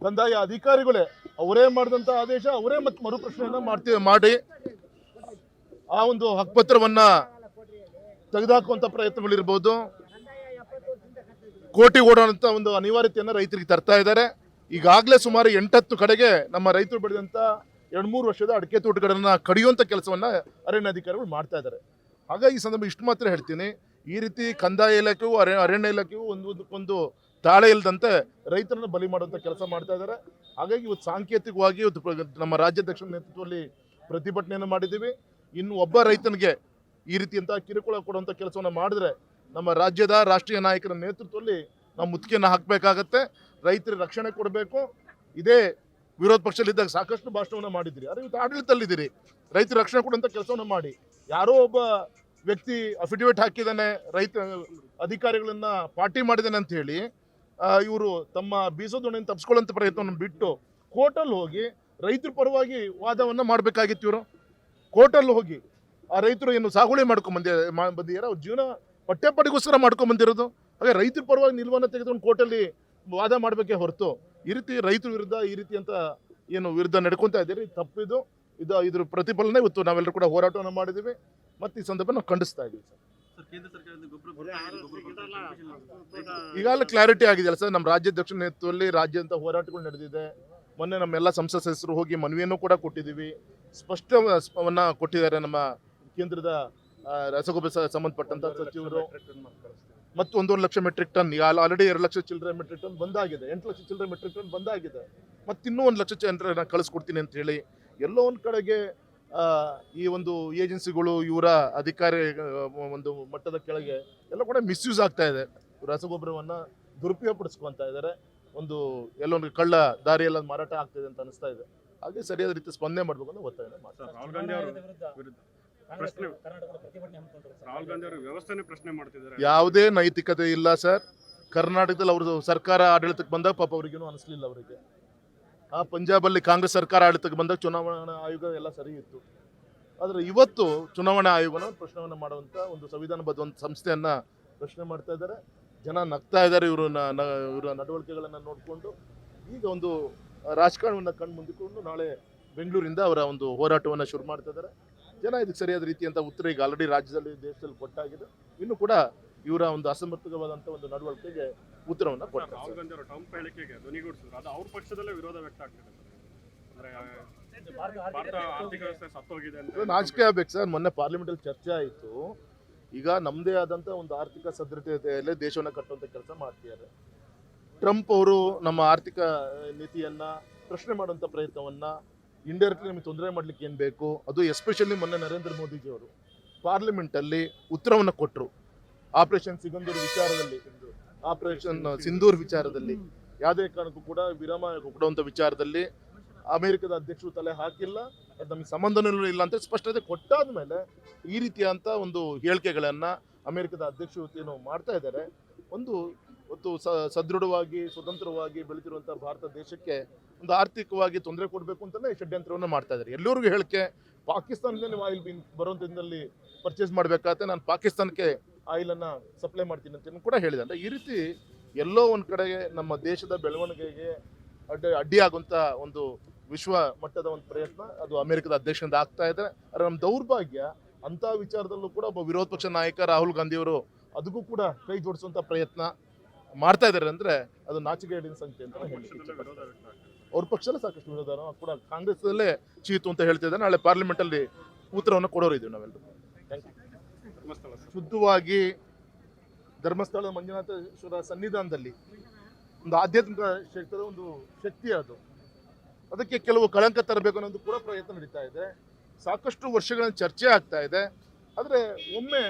ಕಂದಾಯ ಅಧಿಕಾರಿಗಳೇ ಅವರೇ ಮಾಡಿದಂಥ ಆದೇಶ ಅವರೇ ಮತ್ತೆ ಮರುಪ್ರಶ್ನೆಯನ್ನ ಮಾಡಿ ಆ ಒಂದು ಹಕ್ಕುಪತ್ರವನ್ನ ತೆಗೆದುಹಾಕುವಂಥ ಪ್ರಯತ್ನಗಳಿರ್ಬೋದು. ಕೋಟಿ ಓಡೋಂಥ ಒಂದು ಅನಿವಾರ್ಯತೆಯನ್ನು ರೈತರಿಗೆ ತರ್ತಾ ಇದ್ದಾರೆ. ಈಗಾಗಲೇ ಸುಮಾರು 8-10 ಕಡೆಗೆ ನಮ್ಮ ರೈತರು ಬೆಳೆದಂಥ 2-3 ವರ್ಷದ ಅಡಿಕೆ ತೋಟಗಳನ್ನು ಕಡಿಯುವಂಥ ಕೆಲಸವನ್ನು ಅರಣ್ಯಾಧಿಕಾರಿಗಳು ಮಾಡ್ತಾ ಇದ್ದಾರೆ. ಹಾಗಾಗಿ ಈ ಸಂದರ್ಭ ಇಷ್ಟು ಮಾತ್ರ ಹೇಳ್ತೀನಿ, ಈ ರೀತಿ ಕಂದಾಯ ಇಲಾಖೆಯು ಅರಣ್ಯ ಇಲಾಖೆಯು ಒಂದು ತಾಳೆ ಇಲ್ಲದಂತೆ ರೈತರನ್ನು ಬಲಿ ಮಾಡುವಂಥ ಕೆಲಸ ಮಾಡ್ತಾ ಇದ್ದಾರೆ. ಹಾಗಾಗಿ ಇವತ್ತು ಸಾಂಕೇತಿಕವಾಗಿ ಇವತ್ತು ನಮ್ಮ ರಾಜ್ಯಾಧ್ಯಕ್ಷರ ನೇತೃತ್ವದಲ್ಲಿ ಪ್ರತಿಭಟನೆಯನ್ನು ಮಾಡಿದ್ದೀವಿ. ಇನ್ನು ಒಬ್ಬ ರೈತನಿಗೆ ಈ ರೀತಿಯಂಥ ಕಿರುಕುಳ ಕೊಡುವಂಥ ಕೆಲಸವನ್ನು ಮಾಡಿದ್ರೆ ನಮ್ಮ ರಾಜ್ಯದ ರಾಷ್ಟ್ರೀಯ ನಾಯಕರ ನೇತೃತ್ವದಲ್ಲಿ ನಾವು ಮುತ್ತಿಗೆಯನ್ನು ಹಾಕಬೇಕಾಗತ್ತೆ. ರೈತರ ರಕ್ಷಣೆ ಕೊಡಬೇಕು. ಇದೇ ವಿರೋಧ ಪಕ್ಷದಲ್ಲಿದ್ದಾಗ ಸಾಕಷ್ಟು ಭಾಷಣವನ್ನು ಮಾಡಿದ್ದೀರಿ, ಆದರೆ ಇವತ್ತು ಆಡಳಿತದಲ್ಲಿದ್ದೀರಿ, ರೈತರ ರಕ್ಷಣೆ ಕೊಡುವಂಥ ಕೆಲಸವನ್ನು ಮಾಡಿ. ಯಾರೋ ಒಬ್ಬ ವ್ಯಕ್ತಿ ಅಫಿಡವಿಟ್ ಹಾಕಿದ್ದಾನೆ, ರೈತ ಅಧಿಕಾರಿಗಳನ್ನ ಪಾರ್ಟಿ ಮಾಡಿದ್ದಾನೆ ಅಂತ ಹೇಳಿ ಇವರು ತಮ್ಮ ಬೀಸೋದೊಣೆಯನ್ನು ತಪ್ಪಿಸ್ಕೊಳ್ಳೋಂಥ ಪ್ರಯತ್ನವನ್ನು ಬಿಟ್ಟು ಕೋರ್ಟಲ್ಲಿ ಹೋಗಿ ರೈತರ ಪರವಾಗಿ ವಾದವನ್ನು ಮಾಡಬೇಕಾಗಿತ್ತು. ಇವರು ಕೋರ್ಟಲ್ಲಿ ಹೋಗಿ ಆ ರೈತರು ಏನು ಸಾಗುವಳಿ ಬಂದಿದ್ದಾರೆ, ಅವ್ರ ಜೀವನ ಪಠ್ಯಪಡಿಗೋಸ್ಕರ ಮಾಡ್ಕೊಂಡ್ಬಂದಿರೋದು. ಹಾಗೆ ರೈತರ ಪರವಾಗಿ ನಿಲುವನ್ನು ತೆಗೆದುಕೊಂಡು ಕೋರ್ಟಲ್ಲಿ ವಾದ ಮಾಡಬೇಕೇ ಹೊರತು ಈ ರೀತಿ ರೈತರ ವಿರುದ್ಧ ಈ ರೀತಿ ಅಂತ ಏನು ವಿರುದ್ಧ ನಡ್ಕೊತಾ ಇದ್ದೀರಿ, ತಪ್ಪಿದು. ಇದ್ರ ಪ್ರತಿಫಲನೆ ಇವತ್ತು ನಾವೆಲ್ಲರೂ ಕೂಡ ಹೋರಾಟವನ್ನು ಮಾಡಿದ್ದೀವಿ ಮತ್ತು ಈ ಸಂದರ್ಭ ನಾವು ಖಂಡಿಸ್ತಾ ಇದ್ದೀವಿ ಸರ್. ಈಗಾಗಲೇ ಕ್ಲಾರಿಟಿ ಆಗಿದೆಯಲ್ಲ ಸರ್, ನಮ್ಮ ರಾಜ್ಯಾಧ್ಯಕ್ಷರ ನೇತೃತ್ವದಲ್ಲಿ ರಾಜ್ಯದ ಹೋರಾಟಗಳು ನಡೆದಿದೆ. ಮೊನ್ನೆ ನಮ್ಮೆಲ್ಲ ಸಂಸತ್ ಸದಸ್ಯರು ಹೋಗಿ ಮನವಿಯನ್ನು ಕೂಡ ಕೊಟ್ಟಿದ್ದೀವಿ, ಸ್ಪಷ್ಟವನ್ನ ಕೊಟ್ಟಿದ್ದಾರೆ ನಮ್ಮ ಕೇಂದ್ರದ ರಸಗೊಬ್ಬರ ಸಂಬಂಧಪಟ್ಟಂತ ಸಚಿವರು. ಮತ್ತು 1.5 lakh metric ton, already 2 lakh ಚಿಲ್ಲರೆ ಮೆಟ್ರಿಕ್ ಟನ್ ಬಂದಾಗಿದೆ, 8 ಲಕ್ಷ ಚಿಲ್ಲರೆ ಮೆಟ್ರಿಕ್ ಟನ್ ಬಂದಾಗಿದೆ. ಮತ್ತು ಇನ್ನೂ 1 ಲಕ್ಷ ಜನರನ್ನ ಕಳಿಸ್ಕೊಡ್ತೀನಿ ಅಂತ ಹೇಳಿ ಎಲ್ಲೋ ಒಂದು ಕಡೆಗೆ ಈ ಒಂದು ಏಜೆನ್ಸಿಗಳು ಇವರ ಅಧಿಕಾರಿ ಒಂದು ಮಟ್ಟದ ಕೆಳಗೆ ಎಲ್ಲ ಕೂಡ ಮಿಸ್ಯೂಸ್ ಆಗ್ತಾ ಇದೆ. ರಸಗೊಬ್ಬರವನ್ನು ದುರುಪಯೋಗಪಡಿಸ್ಕೊತಾ ಇದ್ದಾರೆ. ಎಲ್ಲೊಂದು ಕಳ್ಳ ದಾರಿಯೆಲ್ಲ ಮಾರಾಟ ಆಗ್ತಿದೆ ಅಂತ ಅನಿಸ್ತಾ ಇದೆ. ಹಾಗೆ ಸರಿಯಾದ ರೀತಿ ಸ್ಪಂದನೆ ಮಾಡಬೇಕು ಅಂತ ಒತ್ತಾಯ ಮಾಡ್ತಾರೆ. ರಾಹುಲ್ ಗಾಂಧಿ ಅವರು ವ್ಯವಸ್ಥೆನೇ ಪ್ರಶ್ನೆ ಮಾಡ್ತಿದ್ದಾರೆ. ಯಾವುದೇ ನೈತಿಕತೆ ಇಲ್ಲ ಸರ್. ಕರ್ನಾಟಕದಲ್ಲಿ ಅವರು ಸರ್ಕಾರ ಆಡಳಿತಕ್ಕೆ ಬಂದಾಗ ಪಾಪ ಅವರಿಗೇನು ಅನಿಸ್ಲಿಲ್ಲ. ಅವರಿಗೆ ಪಂಜಾಬಲ್ಲಿ ಕಾಂಗ್ರೆಸ್ ಸರ್ಕಾರ ಆಡಳಿತಕ್ಕೆ ಬಂದಾಗ ಚುನಾವಣಾ ಆಯೋಗ ಎಲ್ಲ ಸರಿ ಇತ್ತು. ಆದರೆ ಇವತ್ತು ಚುನಾವಣಾ ಆಯೋಗನ ಪ್ರಶ್ನೆಯನ್ನು ಮಾಡುವಂಥ ಒಂದು ಸಂವಿಧಾನಬದ್ಧ ಒಂದು ಸಂಸ್ಥೆಯನ್ನು ಪ್ರಶ್ನೆ ಮಾಡ್ತಾ ಇದ್ದಾರೆ. ಜನ ನಗ್ತಾ ಇದ್ದಾರೆ ಇವರ ನಡವಳಿಕೆಗಳನ್ನು ನೋಡಿಕೊಂಡು. ಈಗ ಒಂದು ರಾಜಕಾರಣವನ್ನು ಕಣ್ಣು ಮುಂದಿಕೊಂಡು ನಾಳೆ ಬೆಂಗಳೂರಿಂದ ಅವರ ಒಂದು ಹೋರಾಟವನ್ನು ಶುರು ಮಾಡ್ತಾ ಇದ್ದಾರೆ. ಜನ ಇದಕ್ಕೆ ಸರಿಯಾದ ರೀತಿಯಂಥ ಉತ್ತರ ಈಗ ಆಲ್ರೆಡಿ ರಾಜ್ಯದಲ್ಲಿ ದೇಶದಲ್ಲಿ ಕೊಟ್ಟಾಗಿದೆ. ಇನ್ನು ಕೂಡ ಇವರ ಒಂದು ಅಸಮರ್ಪಕವಾದಂಥ ಒಂದು ನಡವಳಿಕೆಗೆ ಉತ್ತರವನ್ನು ಕೊಡ್ತಾರೆ. ರಾಹುಲ್ ಗಾಂಧಿ ಅವರ ಟ್ರಂಪ್ ಹೇಳಿಕೆಗೆ ಧ್ವನಿಗೂಡಿಸಿದ್ರು, ಅದು ಅವ್ರ ಪಕ್ಷದಲ್ಲೇ ವಿರೋಧ ವ್ಯಕ್ತ ಆಗ್ತಿದೆ. ಭಾರತ ಆರ್ಥಿಕ ವ್ಯವಸ್ಥೆ ಸತ್ತೋಗಿದೆ ಅಂತ ನಾಚಿಕೆ ಆಗ್ಬೇಕು ಸರ್. ಮೊನ್ನೆ ಪಾರ್ಲಿಮೆಂಟಲ್ಲಿ ಚರ್ಚೆ ಆಯಿತು. ಈಗ ನಮ್ಮದೇ ಆದಂಥ ಒಂದು ಆರ್ಥಿಕ ಸದೃಢತೆಯಲ್ಲೇ ದೇಶವನ್ನು ಕಟ್ಟುವಂಥ ಕೆಲಸ ಮಾಡ್ತಿದ್ದಾರೆ. ಟ್ರಂಪ್ ಅವರು ನಮ್ಮ ಆರ್ಥಿಕ ನೀತಿಯನ್ನು ಪ್ರಶ್ನೆ ಮಾಡುವಂಥ ಪ್ರಯತ್ನವನ್ನು ಇಂಡೈರೆಕ್ಟ್ಲಿ ನಮಗೆ ತೊಂದರೆ ಮಾಡಲಿಕ್ಕೆ ಏನು ಬೇಕು, ಅದು ಎಸ್ಪೆಷಲಿ ಮೊನ್ನೆ ನರೇಂದ್ರ ಮೋದಿಜಿಯವರು ಪಾರ್ಲಿಮೆಂಟಲ್ಲಿ ಉತ್ತರವನ್ನು ಕೊಟ್ಟರು. ಆಪರೇಷನ್ ಸಿಂಧೂರ್ ವಿಚಾರದಲ್ಲಿ ಯಾವುದೇ ಕಾರಣಕ್ಕೂ ಕೂಡ ವಿರಾಮ ಕೊಡುವಂಥ ವಿಚಾರದಲ್ಲಿ ಅಮೆರಿಕದ ಅಧ್ಯಕ್ಷರು ತಲೆ ಹಾಕಿಲ್ಲ, ಅದು ನಮಗೆ ಸಂಬಂಧನೂ ಇಲ್ಲ ಅಂತ ಸ್ಪಷ್ಟತೆ ಕೊಟ್ಟಾದ ಮೇಲೆ ಈ ರೀತಿಯಾದಂಥ ಒಂದು ಹೇಳಿಕೆಗಳನ್ನು ಅಮೆರಿಕದ ಅಧ್ಯಕ್ಷರು ಏನು ಮಾಡ್ತಾ ಇದ್ದಾರೆ. ಒಂದು ಸದೃಢವಾಗಿ ಸ್ವತಂತ್ರವಾಗಿ ಬೆಳೆದಿರುವಂಥ ಭಾರತ ದೇಶಕ್ಕೆ ಒಂದು ಆರ್ಥಿಕವಾಗಿ ತೊಂದರೆ ಕೊಡಬೇಕು ಅಂತಲೇ ಷಡ್ಯಂತ್ರವನ್ನು ಮಾಡ್ತಾ ಇದ್ದಾರೆ. ಎಲ್ಲರಿಗೂ ಹೇಳಿಕೆ ಪಾಕಿಸ್ತಾನದಿಂದ ನೀವು ಆಯಿಲ್ ಬರುವಂಥದ್ದಲ್ಲಿ ಪರ್ಚೇಸ್ ಮಾಡಬೇಕಾದ್ರೆ ನಾನು ಪಾಕಿಸ್ತಾನಕ್ಕೆ ಆಯಿಲನ್ನು ಸಪ್ಲೈ ಮಾಡ್ತೀನಿ ಅಂತ ಕೂಡ ಹೇಳಿದೆ. ಅಂದರೆ ಈ ರೀತಿ ಎಲ್ಲೋ ಒಂದು ಕಡೆಗೆ ನಮ್ಮ ದೇಶದ ಬೆಳವಣಿಗೆಗೆ ಅಡ್ಡಿಯಾಗುವಂಥ ಒಂದು ವಿಶ್ವ ಮಟ್ಟದ ಒಂದು ಪ್ರಯತ್ನ ಅದು ಅಮೆರಿಕದ ಅಧ್ಯಕ್ಷರಿಂದ ಆಗ್ತಾ ಇದೆ. ಆದರೆ ನಮ್ಮ ದೌರ್ಭಾಗ್ಯ ಅಂಥ ವಿಚಾರದಲ್ಲೂ ಕೂಡ ಒಬ್ಬ ವಿರೋಧ ಪಕ್ಷ ನಾಯಕ ರಾಹುಲ್ ಗಾಂಧಿಯವರು ಅದಕ್ಕೂ ಕೂಡ ಕೈ ಜೋಡಿಸುವಂಥ ಪ್ರಯತ್ನ ಮಾಡ್ತಾ ಇದ್ದಾರೆ. ಅಂದರೆ ಅದು ನಾಚಿಕೆಗೇಡಿನ ಸಂಖ್ಯೆ ಅಂತ ಹೇಳಿ ಅವ್ರ ಪಕ್ಷದಲ್ಲೇ ಸಾಕಷ್ಟು ವಿರೋಧ ಕೂಡ ಕಾಂಗ್ರೆಸ್ನಲ್ಲೇ ಚೀತು ಅಂತ ಹೇಳ್ತಿದ್ದಾರೆ. ನಾಳೆ ಪಾರ್ಲಿಮೆಂಟಲ್ಲಿ ಉತ್ತರವನ್ನು ಕೊಡೋರು ಇದ್ದೀವಿ ನಾವೆಲ್ಲರೂ. ಶುದ್ಧವಾಗಿ ಧರ್ಮಸ್ಥಳದ ಮಂಜುನಾಥೇಶ್ವರ ಸನ್ನಿಧಾನದಲ್ಲಿ ಒಂದು ಆಧ್ಯಾತ್ಮಿಕ ಕ್ಷೇತ್ರದ ಒಂದು ಶಕ್ತಿ ಅದು. ಅದಕ್ಕೆ ಕೆಲವು ಕಳಂಕ ತರಬೇಕು ಅನ್ನೋದು ಕೂಡ ಪ್ರಯತ್ನ ನಡೀತಾ ಇದೆ. ಸಾಕಷ್ಟು ವರ್ಷಗಳ ಚರ್ಚೆ ಆಗ್ತಾ ಇದೆ. ಆದರೆ ಒಮ್ಮೆ